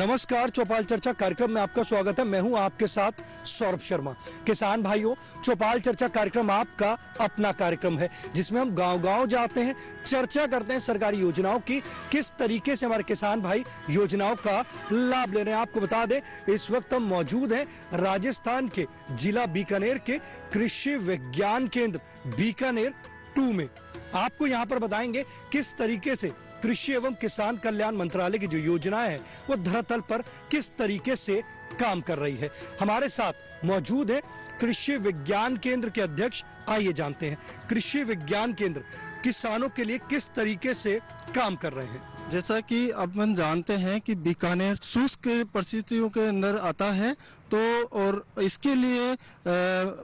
नमस्कार, चौपाल चर्चा कार्यक्रम में आपका स्वागत है। मैं हूं आपके साथ सौरभ शर्मा। किसान भाइयों, चौपाल चर्चा कार्यक्रम आपका अपना कार्यक्रम है जिसमें हम गांव-गांव जाते हैं, चर्चा करते हैं सरकारी योजनाओं की, किस तरीके से हमारे किसान भाई योजनाओं का लाभ ले रहे हैं। आपको बता दें, इस वक्त हम मौजूद हैं राजस्थान के जिला बीकानेर के कृषि विज्ञान केंद्र बीकानेर 2 में। आपको यहाँ पर बताएंगे किस तरीके से कृषि एवं किसान कल्याण मंत्रालय की जो योजनाएं हैं वो धरातल पर किस तरीके से काम कर रही है। हमारे साथ मौजूद है कृषि विज्ञान केंद्र के अध्यक्ष। आइए जानते हैं कृषि विज्ञान केंद्र किसानों के लिए किस तरीके से काम कर रहे हैं। जैसा कि अपन जानते हैं कि बीकानेर शुष्क परिस्थितियों के अंदर आता है, तो और इसके लिए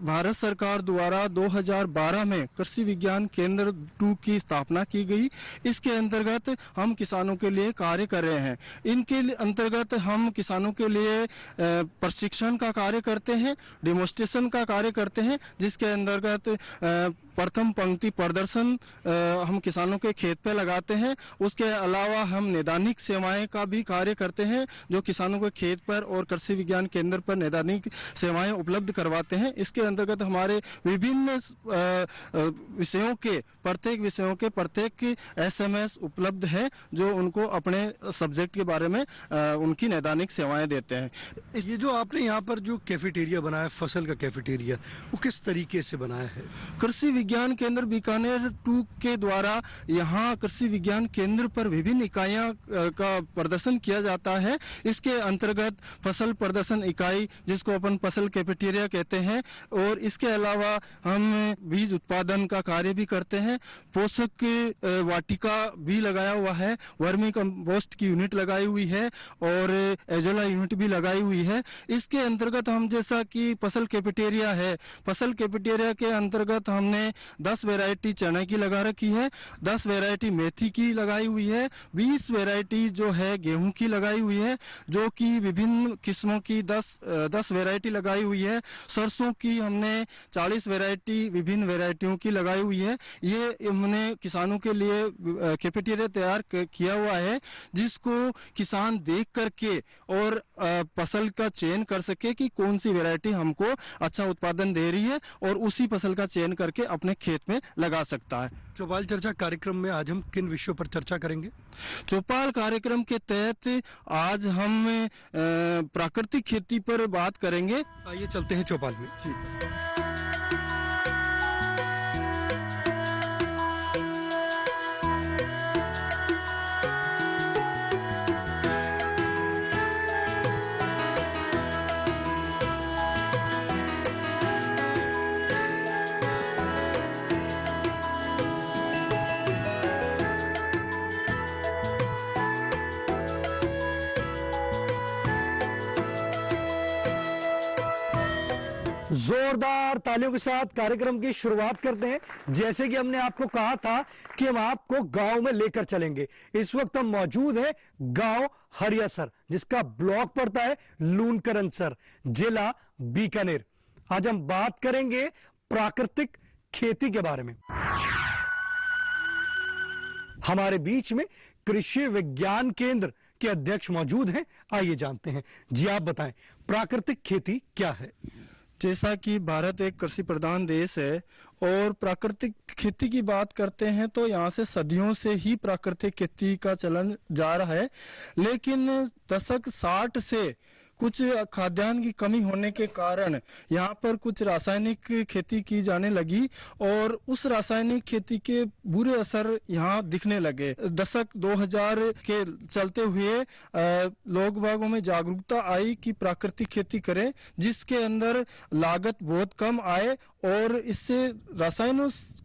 भारत सरकार द्वारा 2012 में कृषि विज्ञान केंद्र 2 की स्थापना की गई। इसके अंतर्गत हम किसानों के लिए कार्य कर रहे हैं। इनके अंतर्गत हम किसानों के लिए प्रशिक्षण का कार्य करते हैं, डेमोन्स्ट्रेशन का कार्य करते हैं, जिसके अंतर्गत प्रथम पंक्ति प्रदर्शन हम किसानों के खेत पे लगाते हैं। उसके अलावा हम नैदानिक सेवाएं का भी कार्य करते हैं, जो किसानों के खेत पर और कृषि विज्ञान केंद्र पर नैदानिक सेवाएं उपलब्ध करवाते हैं। इसके अंतर्गत हमारे विभिन्न विषयों के प्रत्येक SMS उपलब्ध है, जो उनको अपने सब्जेक्ट के बारे में उनकी नैदानिक सेवाएं देते हैं। ये जो आपने यहाँ पर जो कैफेटेरिया बनाया, फसल का कैफेटेरिया, वो किस तरीके से बनाया है? कृषि विज्ञान केंद्र बीकानेर 2 के द्वारा यहाँ कृषि विज्ञान केंद्र पर विभिन्न इकाइयाँ का प्रदर्शन किया जाता है। इसके अंतर्गत फसल प्रदर्शन इकाई, जिसको अपन फसल कैफेटेरिया कहते हैं, और इसके अलावा हम बीज उत्पादन का कार्य भी करते हैं। पोषक वाटिका भी लगाया हुआ है, वर्मी कंपोस्ट की यूनिट लगाई हुई है और एजोला यूनिट भी लगाई हुई है। इसके अंतर्गत हम, जैसा कि फसल कैफेटेरिया है, फसल कैफेटेरिया के अंतर्गत हमने 10 वैरायटी चने की लगा रखी है, 10 वैरायटी मेथी की लगाई हुई है, 20 वैरायटी जो है गेहूं की लगाई हुई है, जो कि विभिन्न किस्मों की 10 वैरायटी लगाई हुई है। सरसों की हमने 40 वैरायटी विभिन्न वैरायटियों की लगाई हुई है। ये हमने किसानों के लिए कैफेटेरिया तैयार किया हुआ है, जिसको किसान देख करके और फसल का चयन कर सके कि कौन सी वैरायटी हमको अच्छा उत्पादन दे रही है, और उसी फसल का चयन करके अपने खेत में लगा सकता है। चौपाल चर्चा कार्यक्रम में आज हम किन विषयों पर चर्चा करेंगे? चौपाल कार्यक्रम के तहत आज हम प्राकृतिक खेती पर बात करेंगे। आइए चलते हैं चौपाल में। ठीक है। जोरदार तालियों के साथ कार्यक्रम की शुरुआत करते हैं। जैसे कि हमने आपको कहा था कि हम आपको गांव में लेकर चलेंगे। इस वक्त हम मौजूद हैं गांव हरियासर, जिसका ब्लॉक पड़ता है लूनकरनसर, जिला बीकानेर। आज हम बात करेंगे प्राकृतिक खेती के बारे में। हमारे बीच में कृषि विज्ञान केंद्र के अध्यक्ष मौजूद हैं। आइए जानते हैं। जी, आप बताएं, प्राकृतिक खेती क्या है? जैसा कि भारत एक कृषि प्रधान देश है और प्राकृतिक खेती की बात करते हैं, तो यहाँ से सदियों से ही प्राकृतिक खेती का चलन जा रहा है। लेकिन दशक 60 से कुछ खाद्यान्न की कमी होने के कारण यहाँ पर कुछ रासायनिक खेती की जाने लगी, और उस रासायनिक खेती के बुरे असर यहाँ दिखने लगे। दशक 2000 के चलते हुए लोग बागों में जागरूकता आई कि प्राकृतिक खेती करें, जिसके अंदर लागत बहुत कम आए और इससे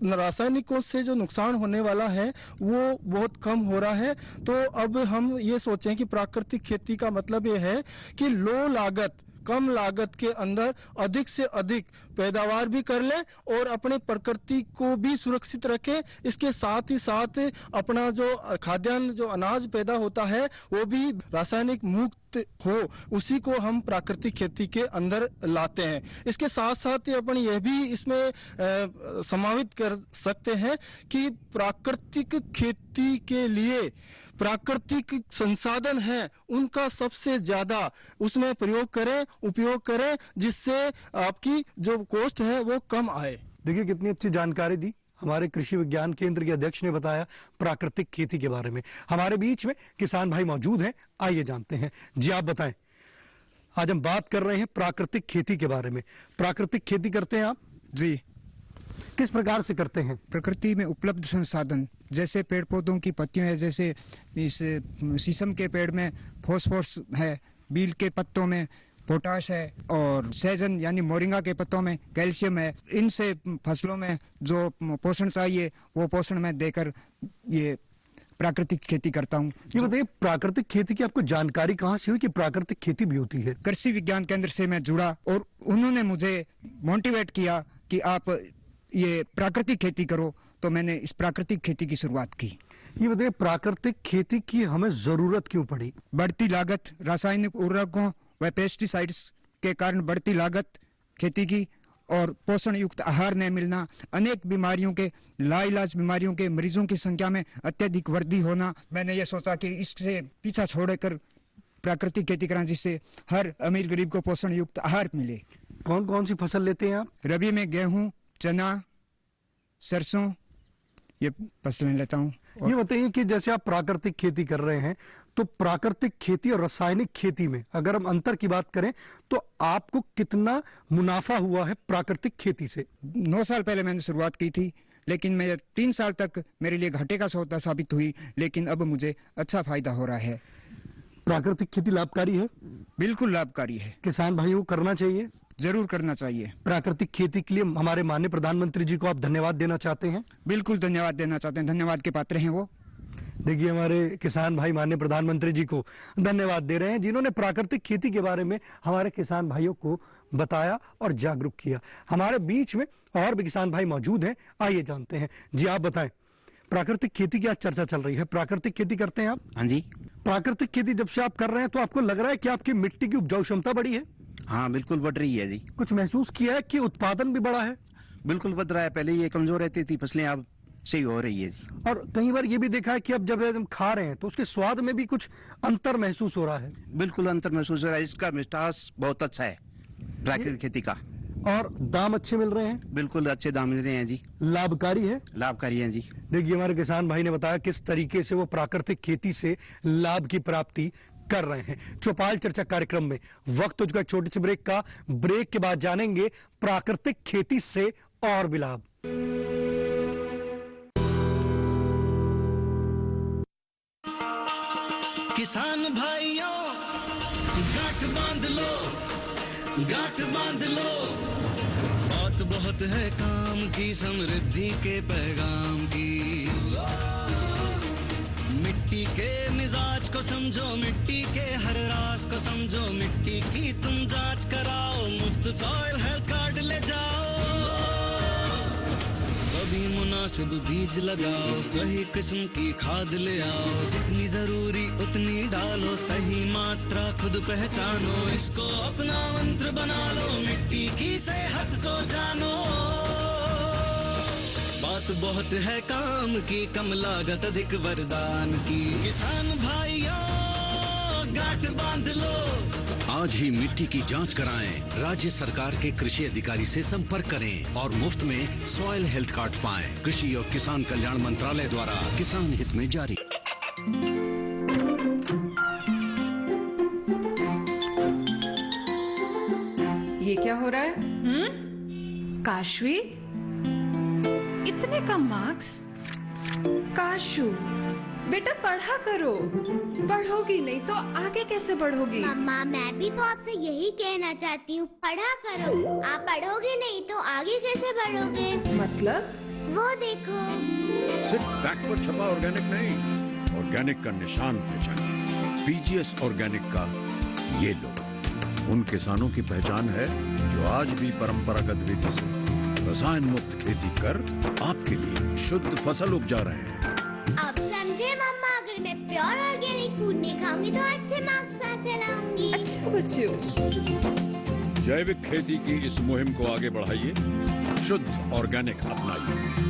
रासायनिकों से जो नुकसान होने वाला है वो बहुत कम हो रहा है। तो अब हम ये सोचें कि प्राकृतिक खेती का मतलब ये है कि लो लागत, कम लागत के अंदर अधिक से अधिक पैदावार भी कर ले और अपने प्रकृति को भी सुरक्षित रखे। इसके साथ ही साथ अपना जो खाद्यान्न, जो अनाज पैदा होता है, वो भी रासायनिक मुक्त प्रभावित हो उसी को हम प्राकृतिक खेती के अंदर लाते हैं। इसके साथ साथ अपन यह भी इसमें समावित कर सकते हैं कि प्राकृतिक खेती के लिए प्राकृतिक संसाधन है उनका सबसे ज्यादा उसमें प्रयोग करें, उपयोग करें, जिससे आपकी जो कॉस्ट है वो कम आए। देखिए कितनी अच्छी जानकारी दी हमारे कृषि विज्ञान केंद्र के अध्यक्ष ने बताया प्राकृतिक खेती के बारे में। हमारे बीच में किसान भाई मौजूद हैं, आइए जानते हैं। जी आप बताएं, आज हम बात कर रहे हैं प्राकृतिक खेती के बारे में। प्राकृतिक खेती करते हैं आप? जी। किस प्रकार से करते हैं? प्रकृति में उपलब्ध संसाधन जैसे पेड़ पौधों की पत्तियों है, जैसे इस शीशम के पेड़ में फॉस्फोरस है, बील के पत्तों में पोटाश है और सहजन यानी मोरिंगा के पत्तों में कैल्शियम है। इनसे फसलों में जो पोषण चाहिए वो पोषण मैं देकर ये प्राकृतिक खेती करता हूँ। ये बताइए प्राकृतिक खेती की आपको जानकारी कहाँ से हुई कि प्राकृतिक खेती भी होती है? कृषि विज्ञान केंद्र से मैं जुड़ा और उन्होंने मुझे मोटिवेट किया कि आप ये प्राकृतिक खेती करो, तो मैंने इस प्राकृतिक खेती की शुरुआत की। ये बताइए प्राकृतिक खेती की हमें जरूरत क्यों पड़ी? बढ़ती लागत, रासायनिक उर्वरकों व पेस्टिसाइड्स के कारण बढ़ती लागत खेती की और पोषण युक्त आहार न मिलना, अनेक बीमारियों के लाइलाज बीमारियों के मरीजों की संख्या में अत्यधिक वृद्धि होना। मैंने ये सोचा कि इससे पीछा छोड़कर प्राकृतिक खेती कराएं जिससे हर अमीर गरीब को पोषण युक्त आहार मिले। कौन कौन सी फसल लेते हैं आप? रबी में गेहूं, चना, सरसों ये फसलें लेता हूँ। ये बताइए कि जैसे आप प्राकृतिक खेती कर रहे हैं तो प्राकृतिक खेती और रासायनिक खेती में अगर हम अंतर की बात करें तो आपको कितना मुनाफा हुआ है प्राकृतिक खेती से? 9 साल पहले मैंने शुरुआत की थी, लेकिन मैं 3 साल तक मेरे लिए घाटे का सौदा साबित हुई, लेकिन अब मुझे अच्छा फायदा हो रहा है। प्राकृतिक खेती लाभकारी है? बिल्कुल लाभकारी है। किसान भाइयों को करना चाहिए? जरूर करना चाहिए। प्राकृतिक खेती के लिए हमारे माननीय प्रधानमंत्री जी को आप धन्यवाद देना चाहते हैं? बिल्कुल धन्यवाद देना चाहते हैं, धन्यवाद के पात्र हैं वो। देखिए हमारे किसान भाई माननीय प्रधानमंत्री जी को धन्यवाद दे रहे हैं जिन्होंने प्राकृतिक खेती के बारे में हमारे किसान भाइयों को बताया और जागरूक किया। हमारे बीच में और भी किसान भाई मौजूद हैं, आइए जानते हैं। जी आप बताएं, प्राकृतिक खेती की आज चर्चा चल रही है, प्राकृतिक खेती करते हैं आप? हाँ जी। प्राकृतिक खेती जब से आप कर रहे हैं तो आपको लग रहा है कि आपकी मिट्टी की उपजाऊ क्षमता बढ़ी है? हाँ बिल्कुल बढ़ रही है जी। कुछ महसूस किया है कि उत्पादन भी बढ़ा है? बिल्कुल बढ़ रहा है, पहले ये कमजोर रहती थी फसलें, अब सही हो रही है जी। और कई बार ये भी देखा है कि अब जब हम खा रहे हैं तो उसके स्वाद में भी कुछ अंतर महसूस हो रहा है? बिल्कुल अंतर महसूस हो रहा है, इसका मिठास बहुत अच्छा है प्राकृतिक खेती का। और दाम अच्छे मिल रहे हैं? बिल्कुल अच्छे दाम मिल रहे हैं जी। लाभकारी है? लाभकारी है जी। देखिए हमारे किसान भाई ने बताया किस तरीके से वो प्राकृतिक खेती से लाभ की प्राप्ति कर रहे हैं। चौपाल चर्चा कार्यक्रम में वक्त हो चुका है छोटे से ब्रेक का। ब्रेक के बाद जानेंगे प्राकृतिक खेती से और भी लाभ। किसान भाइयों गांठ बांध लो, गांठ बांध लो, बात बहुत है काम की, समृद्धि के पैगाम की। मिट्टी के मिजाज को समझो, मिट्टी के हर राज को समझो, मिट्टी की तुम जांच कराओ, मुफ्त सॉइल हेल्थ कार्ड ले जाओ। कभी मुनासिब बीज लगाओ, सही किस्म की खाद ले आओ, जितनी जरूरी उतनी डालो, सही मात्रा खुद पहचानो, इसको अपना मंत्र बना लो, मिट्टी की सेहत को जानो। बात बहुत है काम की, कम लागत अधिक वरदान की। किसान भाइयों गांठ बांध लो, आज ही मिट्टी की जांच कराएं। राज्य सरकार के कृषि अधिकारी से संपर्क करें और मुफ्त में सॉइल हेल्थ कार्ड पाएं। कृषि और किसान कल्याण मंत्रालय द्वारा किसान हित में जारी। ये क्या हो रहा है? काशवी, इतने कम मार्क्स? काशू बेटा पढ़ा करो, पढ़ोगी नहीं तो आगे कैसे बढ़ोगी? मम्मा मैं भी तो आपसे यही कहना चाहती हूँ, पढ़ा करो। आप पढ़ोगे नहीं तो आगे कैसे बढ़ोगे? मतलब? वो देखो, सिर्फ बैक पर छपा ऑर्गेनिक नहीं, ऑर्गेनिक का निशान पहचानिए। पीजीएस ऑर्गेनिक का ये लो, उन किसानों की पहचान है जो आज भी परंपरागत विधि से रसायन मुक्त खेती कर आपके लिए शुद्ध फसल उपजा रहे हैं। अब समझे मम्मा, अगर मैं प्योर ऑर्गेनिक फूड नहीं खाऊंगी तो अच्छे मार्क्स कहाँ से लाऊंगी? अच्छा बच्चों, जैविक खेती की इस मुहिम को आगे बढ़ाइए, शुद्ध ऑर्गेनिक अपनाइए।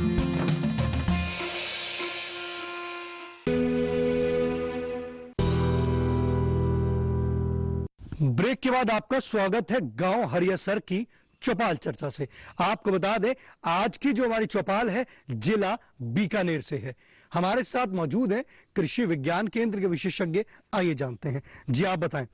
ब्रेक के बाद आपका स्वागत है गांव हरियासर की चौपाल चर्चा से। आपको बता दें, आज की जो हमारी चौपाल है जिला बीकानेर से है। हमारे साथ मौजूद है कृषि विज्ञान केंद्र के विशेषज्ञ। आइए जानते हैं। जी आप बताएं,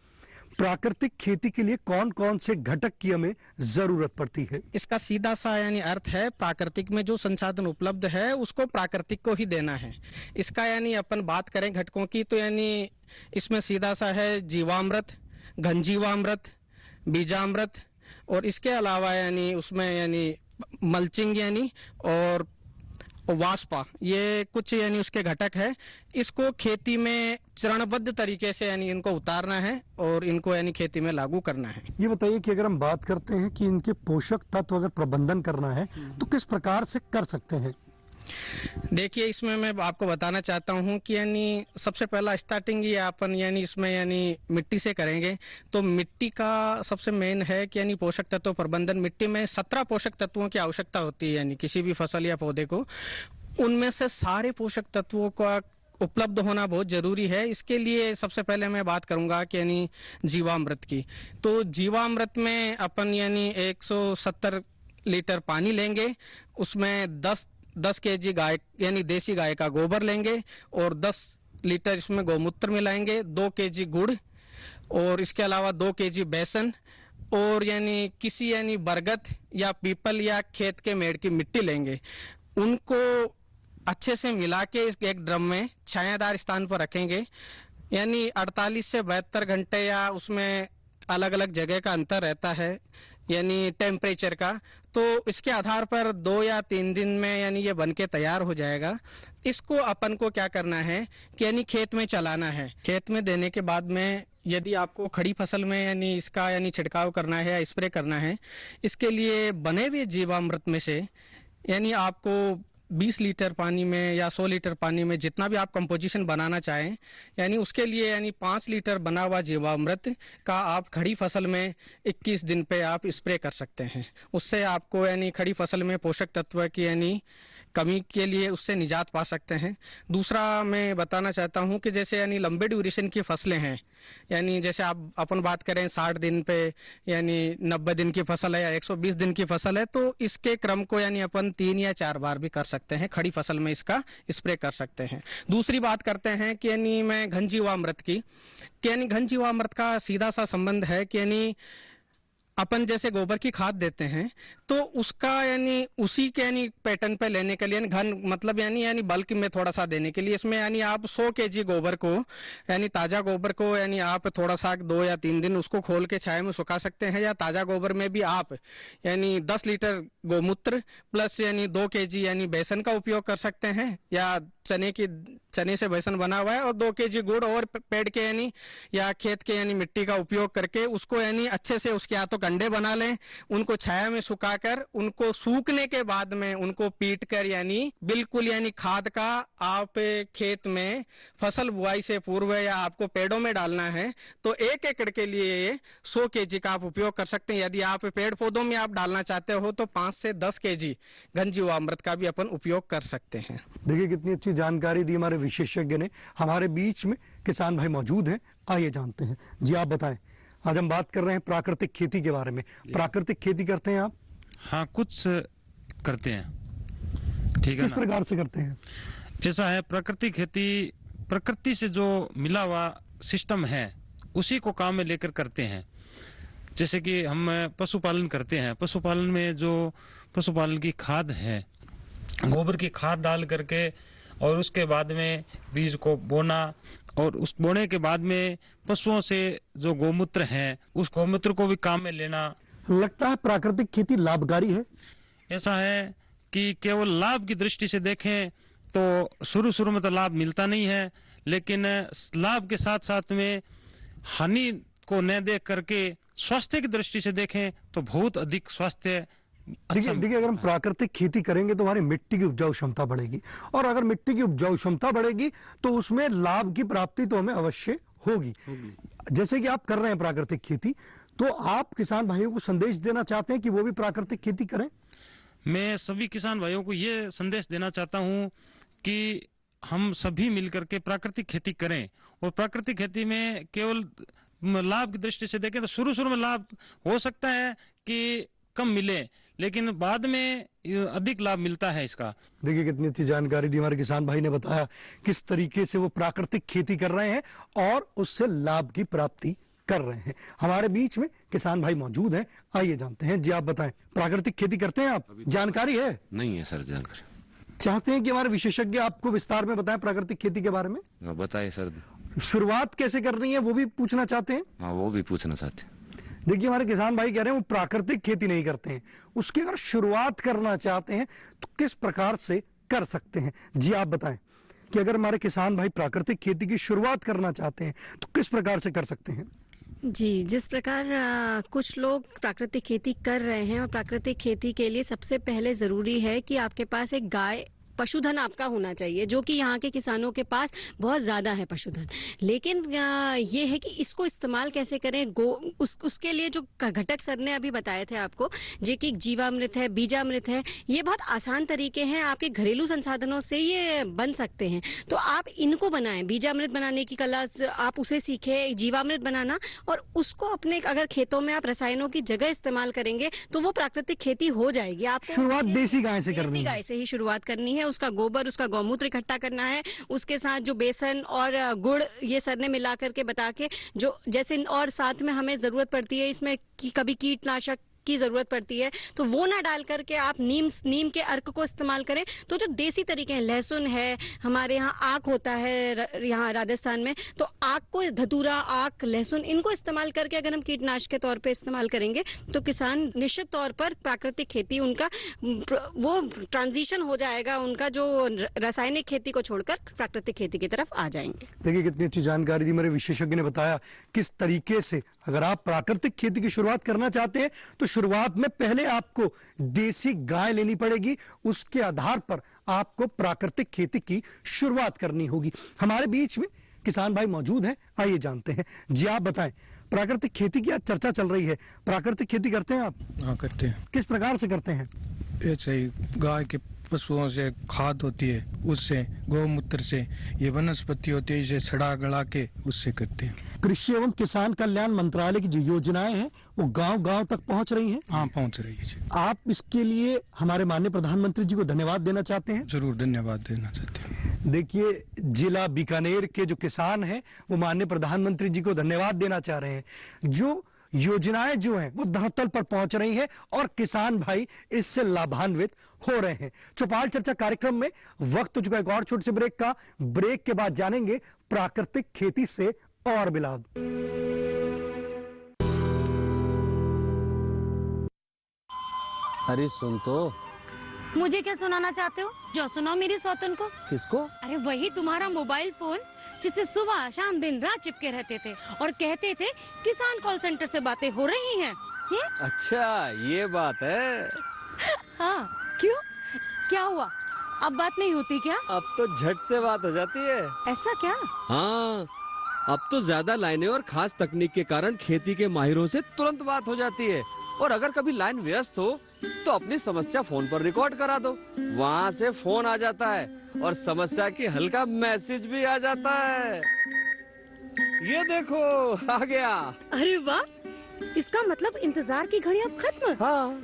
प्राकृतिक खेती के लिए कौन कौन से घटक की हमें जरूरत पड़ती है? इसका सीधा सा यानी अर्थ है, प्राकृतिक में जो संसाधन उपलब्ध है उसको प्राकृतिक को ही देना है। इसका यानी अपन बात करें घटकों की तो यानी इसमें सीधा सा है जीवामृत, घनजीवामृत, बीजामृत और इसके अलावा यानी उसमें यानी मल्चिंग यानी और वाष्पा, ये कुछ यानी उसके घटक है। इसको खेती में चरणबद्ध तरीके से यानी इनको उतारना है और इनको यानी खेती में लागू करना है। ये बताइए कि अगर हम बात करते हैं कि इनके पोषक तत्व अगर प्रबंधन करना है तो किस प्रकार से कर सकते हैं? देखिए, इसमें मैं आपको बताना चाहता हूं कि यानी सबसे पहला स्टार्टिंग ये अपन यानी इसमें यानी मिट्टी से करेंगे। तो मिट्टी का सबसे मेन है कि यानी पोषक तत्व प्रबंधन। मिट्टी में 17 पोषक तत्वों की आवश्यकता होती है यानी किसी भी फसल या पौधे को। उनमें से सारे पोषक तत्वों का उपलब्ध होना बहुत जरूरी है। इसके लिए सबसे पहले मैं बात करूंगा कि यानी जीवामृत की। तो जीवामृत में अपन यानी 170 लीटर पानी लेंगे, उसमें 10 केजी गाय यानी देसी गाय का गोबर लेंगे और 10 लीटर इसमें गौमूत्र मिलाएंगे, 2 केजी गुड़ और इसके अलावा 2 केजी बेसन और यानी किसी यानी बरगद या पीपल या खेत के मेड़ की मिट्टी लेंगे। उनको अच्छे से मिला के एक ड्रम में छायादार स्थान पर रखेंगे। यानी 48 से 72 घंटे या उसमें अलग अलग जगह का अंतर रहता है यानी टेम्परेचर का। तो इसके आधार पर 2 या 3 दिन में यानी ये बन के तैयार हो जाएगा। इसको अपन को क्या करना है कि यानी खेत में चलाना है। खेत में देने के बाद में यदि आपको खड़ी फसल में यानी इसका यानी छिड़काव करना है या स्प्रे करना है, इसके लिए बने हुए जीवामृत में से यानी आपको 20 लीटर पानी में या 100 लीटर पानी में जितना भी आप कंपोजिशन बनाना चाहें, यानी उसके लिए यानी 5 लीटर बना हुआ जीवामृत का आप खड़ी फसल में 21 दिन पे आप स्प्रे कर सकते हैं। उससे आपको यानी खड़ी फसल में पोषक तत्व की यानी कमी के लिए उससे निजात पा सकते हैं। दूसरा मैं बताना चाहता हूं कि जैसे यानी लंबे ड्यूरेशन की फसलें हैं, यानी जैसे आप अपन बात करें 60 दिन पे यानी 90 दिन की फसल है या 120 दिन की फसल है, तो इसके क्रम को यानी अपन 3 या 4 बार भी कर सकते हैं। खड़ी फसल में इसका स्प्रे कर सकते हैं। दूसरी बात करते हैं कि यानी मैं घनजीवामृत की, यानी घनजीवामृत का सीधा सा संबंध है कि यानी अपन जैसे गोबर की खाद देते हैं तो उसका यानी उसी के यानी पैटर्न पे लेने के लिए घन मतलब यानी बल्क में थोड़ा सा देने के लिए इसमें यानी आप 100 केजी गोबर को यानी ताजा गोबर को यानी आप थोड़ा सा 2 या 3 दिन उसको खोल के छाया में सुखा सकते हैं। या ताजा गोबर में भी आप यानी 10 लीटर गौमूत्र प्लस यानी 2 केजी यानी बेसन का उपयोग कर सकते हैं, या चने से बेसन बना हुआ है और 2 केजी गुड़ और पेड़ के यानी या खेत के यानी मिट्टी का उपयोग करके उसको यानी अच्छे से उसके या तो कंडे बना लें, उनको छाया में सुखाकर उनको सूखने के बाद में उनको पीट कर यानी बिल्कुल यानी खाद का आप खेत में फसल बुआई से पूर्व या आपको पेड़ों में डालना है तो 1 एकड़ के लिए 100 केजी का आप उपयोग कर सकते हैं। यदि आप पेड़ पौधों में आप डालना चाहते हो तो 5 से 10 केजी घनजीवामृत का भी अपन उपयोग कर सकते हैं। देखिए कितनी अच्छी जानकारी दी हमारे विशेषज्ञ ने। हमारे बीच में किसान भाई मौजूद हैं, आइए जानते हैं। जी आप बताएं, आज हम बात कर रहे हैं प्राकृतिक खेती के बारे में। प्राकृतिक खेती करते हैं आप? हाँ, कुछ करते हैं। ठीक है, किस प्रकार से करते हैं? ऐसा है, प्राकृतिक खेती प्रकृति से जो मिला हुआ सिस्टम है उसी को काम में लेकर करते हैं। जैसे कि हम पशुपालन करते हैं, पशुपालन में जो पशुपालन की खाद है, गोबर की खाद डाल करके और उसके बाद में बीज को बोना और उस बोने के बाद में पशुओं से जो गौमूत्र है उस गौमूत्र को भी काम में लेना। लगता है प्राकृतिक खेती लाभकारी है? ऐसा है कि केवल लाभ की दृष्टि से देखें तो शुरू में तो लाभ मिलता नहीं है, लेकिन लाभ के साथ साथ में हानि को न देख करके स्वास्थ्य की दृष्टि से देखें तो बहुत अधिक स्वास्थ्य देखिए अगर हम प्राकृतिक खेती करेंगे तो हमारी मिट्टी की उपजाऊ क्षमता बढ़ेगी, और अगर मिट्टी की उपजाऊ क्षमता बढ़ेगी तो उसमें लाभ की प्राप्ति तो हमें अवश्य होगी। जैसे कि आप कर रहे हैं प्राकृतिक खेती, तो आप किसान भाइयों को संदेश देना चाहते हैं कि वो भी प्राकृतिक खेती करें? मैं सभी किसान भाइयों को ये संदेश देना चाहता हूँ कि हम सभी मिलकर के प्राकृतिक खेती करें, और प्राकृतिक खेती में केवल लाभ की दृष्टि से देखें तो शुरू में लाभ हो सकता है कि कम मिले, लेकिन बाद में अधिक लाभ मिलता है इसका। देखिए कितनी अच्छी जानकारी दी हमारे किसान भाई ने, बताया किस तरीके से वो प्राकृतिक खेती कर रहे हैं और उससे लाभ की प्राप्ति कर रहे हैं। हमारे बीच में किसान भाई मौजूद हैं, आइए जानते हैं। जी आप बताएं, प्राकृतिक खेती करते हैं आप? जानकारी है? नहीं है सर जानकारी। चाहते हैं कि हमारे विशेषज्ञ आपको विस्तार में बताएं प्राकृतिक खेती के बारे में? बताइए सर। शुरुआत कैसे करनी है वो भी पूछना चाहते हैं? हाँ वो भी पूछना चाहते हैं। देखिए हमारे किसान भाई कह रहे हैं वो प्राकृतिक खेती नहीं करते हैं, उसकी अगर शुरुआत करना चाहते हैं तो किस प्रकार से कर सकते हैं? जी आप बताएं कि अगर हमारे किसान भाई प्राकृतिक खेती की शुरुआत करना चाहते हैं तो किस प्रकार से कर सकते हैं? जी, जिस प्रकार कुछ लोग प्राकृतिक खेती कर रहे हैं, और प्राकृतिक खेती के लिए सबसे पहले ज़रूरी है कि आपके पास एक गाय, पशुधन आपका होना चाहिए, जो कि यहाँ के किसानों के पास बहुत ज़्यादा है पशुधन। लेकिन ये है कि इसको इस्तेमाल कैसे करें, उसके लिए जो घटक सर ने अभी बताए थे आपको, जो कि जीवामृत है, बीजामृत है, ये बहुत आसान तरीके हैं, आपके घरेलू संसाधनों से ये बन सकते हैं। तो आप इनको बनाएं, बीजामृत बनाने की कला आप उसे सीखें, जीवामृत बनाना, और उसको अपने अगर खेतों में आप रसायनों की जगह इस्तेमाल करेंगे तो वो प्राकृतिक खेती हो जाएगी। आपको शुरुआत देसी गाय से करनी है, देसी गाय से ही शुरुआत करनी है। उसका गोबर, उसका गौमूत्र इकट्ठा करना है, उसके साथ जो बेसन और गुड़ ये सर ने मिला करके बता के, जो जैसे, और साथ में हमें जरूरत पड़ती है इसमें कभी कीटनाशक की जरूरत पड़ती है, तो वो ना डाल करके आप नीम के अर्क को इस्तेमाल करें। तो जो देसी तरीके हैं, लहसुन है, हमारे यहाँ आक होता है यहाँ राजस्थान में, तो आक को, धतूरा, आक, लहसुन, इनको इस्तेमाल करके अगर हम कीटनाशक के तौर पे इस्तेमाल करेंगे तो किसान निश्चित तौर पर प्राकृतिक खेती, उनका वो ट्रांजिशन हो जाएगा, उनका जो रासायनिक खेती को छोड़कर प्राकृतिक खेती की तरफ आ जाएंगे। देखिए कितनी अच्छी जानकारी दी मेरे विशेषज्ञ ने, बताया किस तरीके से अगर आप प्राकृतिक खेती की शुरुआत करना चाहते हैं तो शुरुआत में पहले आपको देसी गाय लेनी पड़ेगी, उसके आधार पर आपको प्राकृतिक खेती की शुरुआत करनी होगी। हमारे बीच में किसान भाई मौजूद हैं, आइए जानते हैं। जी आप बताएं, प्राकृतिक खेती की आज चर्चा चल रही है, प्राकृतिक खेती करते हैं आप? हाँ करते हैं। किस प्रकार से करते हैं? ऐसे ही गाय के पशुओं से खाद होती है, उससे, गौमूत्र से, ये वनस्पति होती है, इसे सड़ा गला के उससे करते हैं। कृषि एवं किसान कल्याण मंत्रालय की जो योजनाएं हैं वो गांव-गांव तक पहुंच रही हैं? हाँ पहुंच रही है। आप इसके लिए हमारे माननीय प्रधानमंत्री जी को धन्यवाद देना चाहते हैं? जरूर धन्यवाद देना चाहते हैं। देखिए जिला बीकानेर के जो किसान हैं वो माननीय प्रधानमंत्री जी को धन्यवाद देना चाह रहे हैं, जो योजनाएं जो हैं वो धरातल पर पहुंच रही हैं और किसान भाई इससे लाभान्वित हो रहे हैं। चौपाल चर्चा कार्यक्रम में वक्त हो चुका है एक और छोटे से ब्रेक का। ब्रेक के बाद जानेंगे प्राकृतिक खेती से और भी लाभ। अरे सुन तो। मुझे क्या सुनाना चाहते हो? जो सुनाओ मेरी सौतन को। किसको? अरे वही तुम्हारा मोबाइल फोन जिससे सुबह शाम दिन रात चिपके रहते थे और कहते थे किसान कॉल सेंटर से बातें हो रही हैं। अच्छा ये बात है। हाँ क्यों, क्या हुआ? अब बात नहीं होती क्या? अब तो झट से बात हो जाती है। ऐसा क्या? हाँ अब तो ज्यादा लाइनें और खास तकनीक के कारण खेती के माहिरों से तुरंत बात हो जाती है। और अगर कभी लाइन व्यस्त हो तो अपनी समस्या फोन पर रिकॉर्ड करा दो, वहाँ से फोन आ जाता है और समस्या की हल का मैसेज भी आ जाता है। ये देखो आ गया। अरे वाह, इसका मतलब इंतजार की घड़ी अब खत्म। हाँ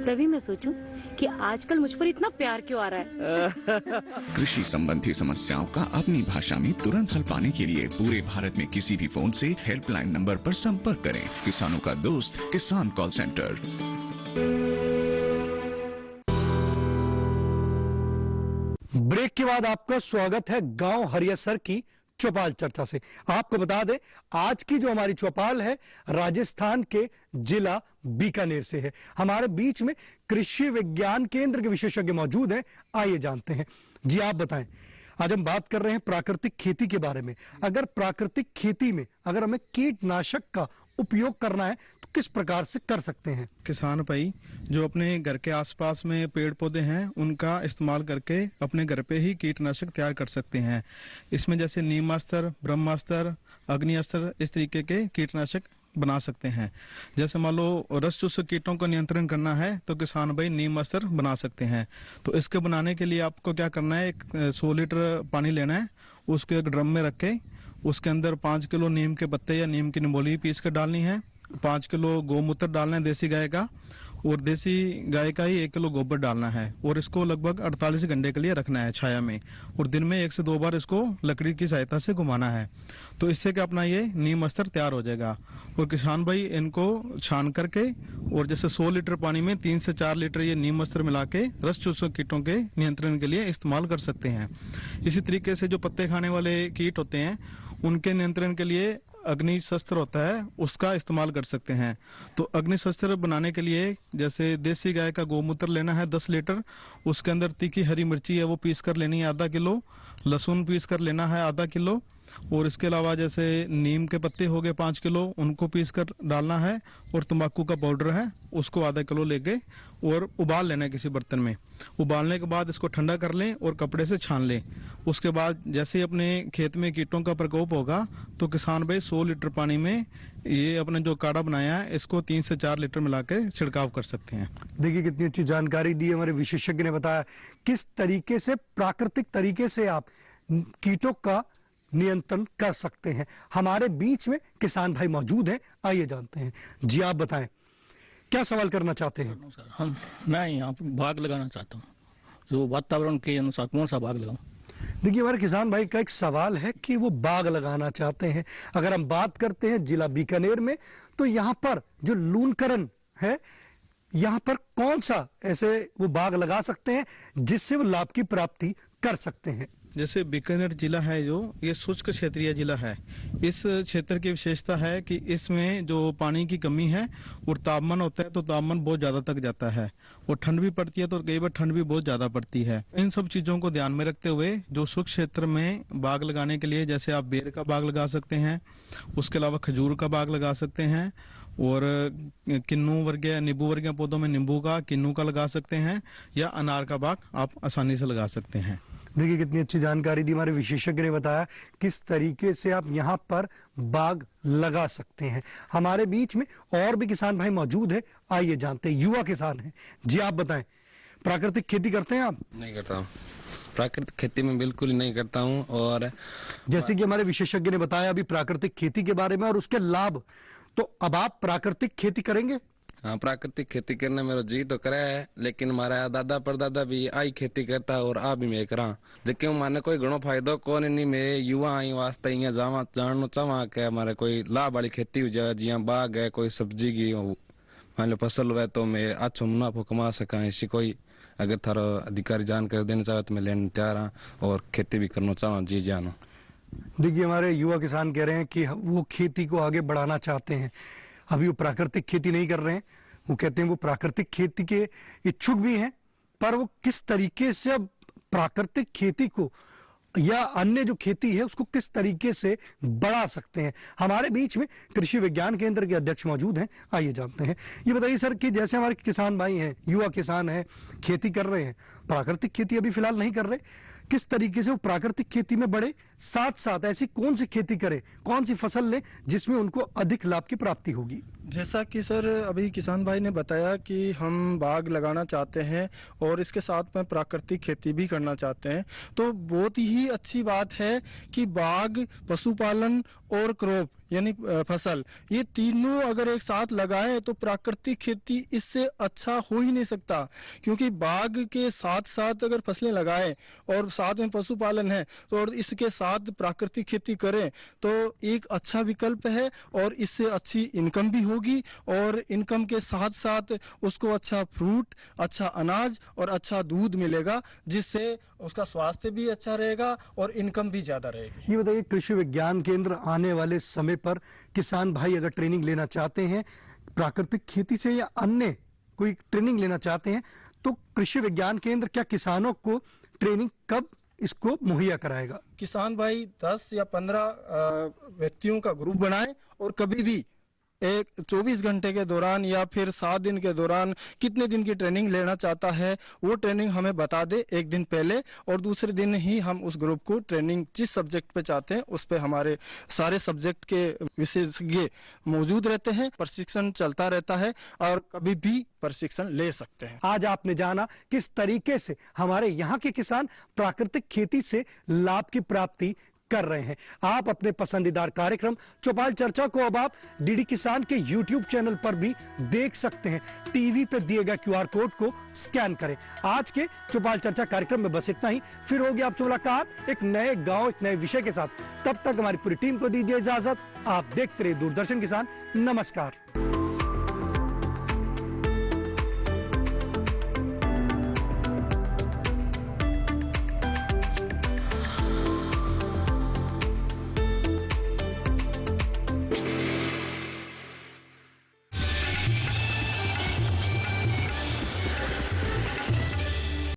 तभी मैं सोचूं कि आजकल मुझ पर इतना प्यार क्यों आ रहा है। कृषि संबंधी समस्याओं का अपनी भाषा में तुरंत हल पाने के लिए पूरे भारत में किसी भी फोन से हेल्पलाइन नंबर पर संपर्क करें। किसानों का दोस्त किसान कॉल सेंटर। ब्रेक के बाद आपका स्वागत है गांव हरियासर की चौपाल चर्चा से। आपको बता दें आज की जो हमारी चौपाल है राजस्थान के जिला बीकानेर से है। हमारे बीच में कृषि विज्ञान केंद्र के विशेषज्ञ मौजूद हैं, आइए जानते हैं। जी आप बताएं, आज हम बात कर रहे हैं प्राकृतिक खेती के बारे में। अगर प्राकृतिक खेती में अगर हमें कीटनाशक का उपयोग करना है तो किस प्रकार से कर सकते हैं? किसान भाई जो अपने घर के आसपास में पेड़ पौधे हैं उनका इस्तेमाल करके अपने घर पे ही कीटनाशक तैयार कर सकते हैं। इसमें जैसे नीमास्त्र, ब्रह्मास्त्र, अग्निअस्त्र इस तरीके के कीटनाशक बना सकते हैं। जैसे मान लो रस चूसक कीटों का नियंत्रण करना है तो किसान भाई नीम अस्त्र बना सकते हैं। तो इसके बनाने के लिए आपको क्या करना है, एक 100 लीटर पानी लेना है, उसको एक ड्रम में रख के उसके अंदर 5 किलो नीम के पत्ते या नीम की निमोली पीस कर डालनी है, 5 किलो गोमूत्र डालना है देसी गाय का, और देसी गाय का ही 1 किलो गोबर डालना है, और इसको लगभग 48 घंटे के लिए रखना है छाया में, और दिन में 1 से 2 बार इसको लकड़ी की सहायता से घुमाना है। तो इससे क्या अपना ये नीम अस्त्र तैयार हो जाएगा। और किसान भाई इनको छान करके और जैसे 100 लीटर पानी में 3 से 4 लीटर ये नीम अस्त्र मिला के रस चूसक कीटों के नियंत्रण के लिए इस्तेमाल कर सकते हैं। इसी तरीके से जो पत्ते खाने वाले कीट होते हैं उनके नियंत्रण के लिए अग्नि शस्त्र होता है, उसका इस्तेमाल कर सकते हैं। तो अग्नि शस्त्र बनाने के लिए जैसे देसी गाय का गोमूत्र लेना है 10 लीटर, उसके अंदर तीखी हरी मिर्ची है वो पीस कर लेनी है आधा किलो, लहसुन पीस कर लेना है आधा किलो, और इसके अलावा जैसे नीम के पत्ते हो गए 5 किलो उनको पीस कर डालना है, और तंबाकू का पाउडर है उसको आधा किलो लेके और उबाल लेना है किसी बर्तन में। उबालने के बाद इसको ठंडा कर लें और कपड़े से छान लें। उसके बाद जैसे अपने खेत में कीटों का प्रकोप होगा तो किसान भाई 100 लीटर पानी में ये अपने जो काढ़ा बनाया है इसको 3 से 4 लीटर मिला के छिड़काव कर सकते हैं। देखिए कितनी अच्छी जानकारी दी हमारे विशेषज्ञ ने बताया किस तरीके से प्राकृतिक तरीके से आप कीटों का नियंत्रण कर सकते हैं। हमारे बीच में किसान भाई मौजूद हैं, आइए जानते हैं। जी आप बताएं, क्या सवाल करना चाहते हैं? मैं यहाँ पर बाग लगाना चाहता हूँ, जो वातावरण के अनुसार कौन सा बाग लगाऊं? देखिए हमारे किसान भाई का एक सवाल है कि वो बाग लगाना चाहते हैं। अगर हम बात करते हैं जिला बीकानेर में तो यहाँ पर जो लूनकरण है यहाँ पर कौन सा ऐसे वो बाग लगा सकते हैं जिससे वो लाभ की प्राप्ति कर सकते हैं? जैसे बीकानेर जिला है जो ये शुष्क क्षेत्रीय जिला है। इस क्षेत्र की विशेषता है कि इसमें जो पानी की कमी है और तापमान होता है तो तापमान बहुत ज्यादा तक जाता है, और ठंड भी पड़ती है तो कई बार ठंड भी बहुत ज्यादा पड़ती है। इन सब चीजों को ध्यान में रखते हुए जो शुष्क क्षेत्र में बाग लगाने के लिए जैसे आप बेर का बाग लगा सकते हैं, उसके अलावा खजूर का बाग लगा सकते हैं, और किन्नू वर्गीय नींबू वर्गीय पौधों में नींबू का, किन्नू का लगा सकते हैं, या अनार का बाग आप आसानी से लगा सकते हैं। देखिए कितनी अच्छी जानकारी दी हमारे विशेषज्ञ ने बताया किस तरीके से आप यहाँ पर बाग लगा सकते हैं। हमारे बीच में और भी किसान भाई मौजूद है, आइए जानते हैं। युवा किसान हैं, जी आप बताएं, प्राकृतिक खेती करते हैं आप? नहीं करता हूँ, प्राकृतिक खेती में बिल्कुल नहीं करता हूँ। और जैसे कि हमारे विशेषज्ञ ने बताया अभी प्राकृतिक खेती के बारे में और उसके लाभ, तो अब आप प्राकृतिक खेती करेंगे? हाँ, प्राकृतिक खेती करने मेरा जी तो करे है, लेकिन हमारा दादा परदादा भी आई खेती करता और आ भी मैं करा, जबकि माने कोई घणो फायदो कौन नहीं। मैं युवा आई वास्ते यहाँ जावा जानना चाहवा कि हमारे कोई लाभ वाली खेती हो जाए, जिया बाग है, कोई सब्जी की मान लो फसल हुआ तो मैं अच्छा मुनाफा कमा सका। इसी कोई अगर थारा अधिकारी जानकारी देना चाहे तो मैं लेने तैयार हाँ, और खेती भी करना चाहूँ जी जानो। देखिए हमारे युवा किसान कह रहे हैं कि वो खेती को आगे बढ़ाना चाहते हैं, अभी वो प्राकृतिक खेती नहीं कर रहे हैं। वो कहते हैं वो प्राकृतिक खेती के इच्छुक भी हैं, पर वो किस तरीके से अब प्राकृतिक खेती को या अन्य जो खेती है उसको किस तरीके से बढ़ा सकते हैं। हमारे बीच में कृषि विज्ञान केंद्र के अध्यक्ष मौजूद हैं, आइए जानते हैं। ये बताइए सर कि जैसे हमारे किसान भाई हैं, युवा किसान हैं, खेती कर रहे हैं, प्राकृतिक खेती अभी फिलहाल नहीं कर रहे, किस तरीके से वो प्राकृतिक खेती में बढ़े, साथ साथ ऐसी कौन सी खेती करें, कौन सी फसल लें जिसमें उनको अधिक लाभ की प्राप्ति होगी? जैसा कि सर अभी किसान भाई ने बताया कि हम बाग लगाना चाहते हैं और इसके साथ में प्राकृतिक खेती भी करना चाहते हैं, तो बहुत ही अच्छी बात है कि बाग, पशुपालन और क्रॉप यानी फसल, ये तीनों अगर एक साथ लगाए तो प्राकृतिक खेती इससे अच्छा हो ही नहीं सकता। क्योंकि बाग के साथ साथ अगर फसलें लगाएं और साथ में पशुपालन है तो और इसके साथ प्राकृतिक खेती करें तो एक अच्छा विकल्प है, और इससे अच्छी इनकम भी होगी, और इनकम के साथ साथ उसको अच्छा फ्रूट, अच्छा अनाज और अच्छा दूध मिलेगा, जिससे उसका स्वास्थ्य भी अच्छा रहेगा और इनकम भी ज्यादा रहेगी। ये बताइए कृषि विज्ञान केंद्र आने वाले समय पर किसान भाई अगर ट्रेनिंग लेना चाहते हैं प्राकृतिक खेती से या अन्य कोई ट्रेनिंग लेना चाहते हैं तो कृषि विज्ञान केंद्र क्या किसानों को ट्रेनिंग कब इसको मुहैया कराएगा। किसान भाई 10 या 15 व्यक्तियों का ग्रुप बनाए और कभी भी एक 24 घंटे के दौरान या फिर 7 दिन के दौरान कितने दिन की ट्रेनिंग लेना चाहता है वो ट्रेनिंग हमें बता दे एक दिन पहले, और दूसरे दिन ही हम उस ग्रुप को ट्रेनिंग जिस सब्जेक्ट पे चाहते हैं उस पे हमारे सारे सब्जेक्ट के विशेषज्ञ मौजूद रहते हैं। प्रशिक्षण चलता रहता है और कभी भी प्रशिक्षण ले सकते हैं। आज आपने जाना किस तरीके से हमारे यहाँ के किसान प्राकृतिक खेती से लाभ की प्राप्ति कर रहे हैं। आप अपने पसंदीदार कार्यक्रम चौपाल चर्चा को अब आप डीडी किसान के YouTube चैनल पर भी देख सकते हैं। टीवी पे दिए गए QR कोड को स्कैन करें। आज के चौपाल चर्चा कार्यक्रम में बस इतना ही, फिर होगी आपसे मुलाकात एक नए गांव एक नए विषय के साथ। तब तक हमारी पूरी टीम को दीजिए इजाजत। आप देखते रहिए दूरदर्शन किसान। नमस्कार।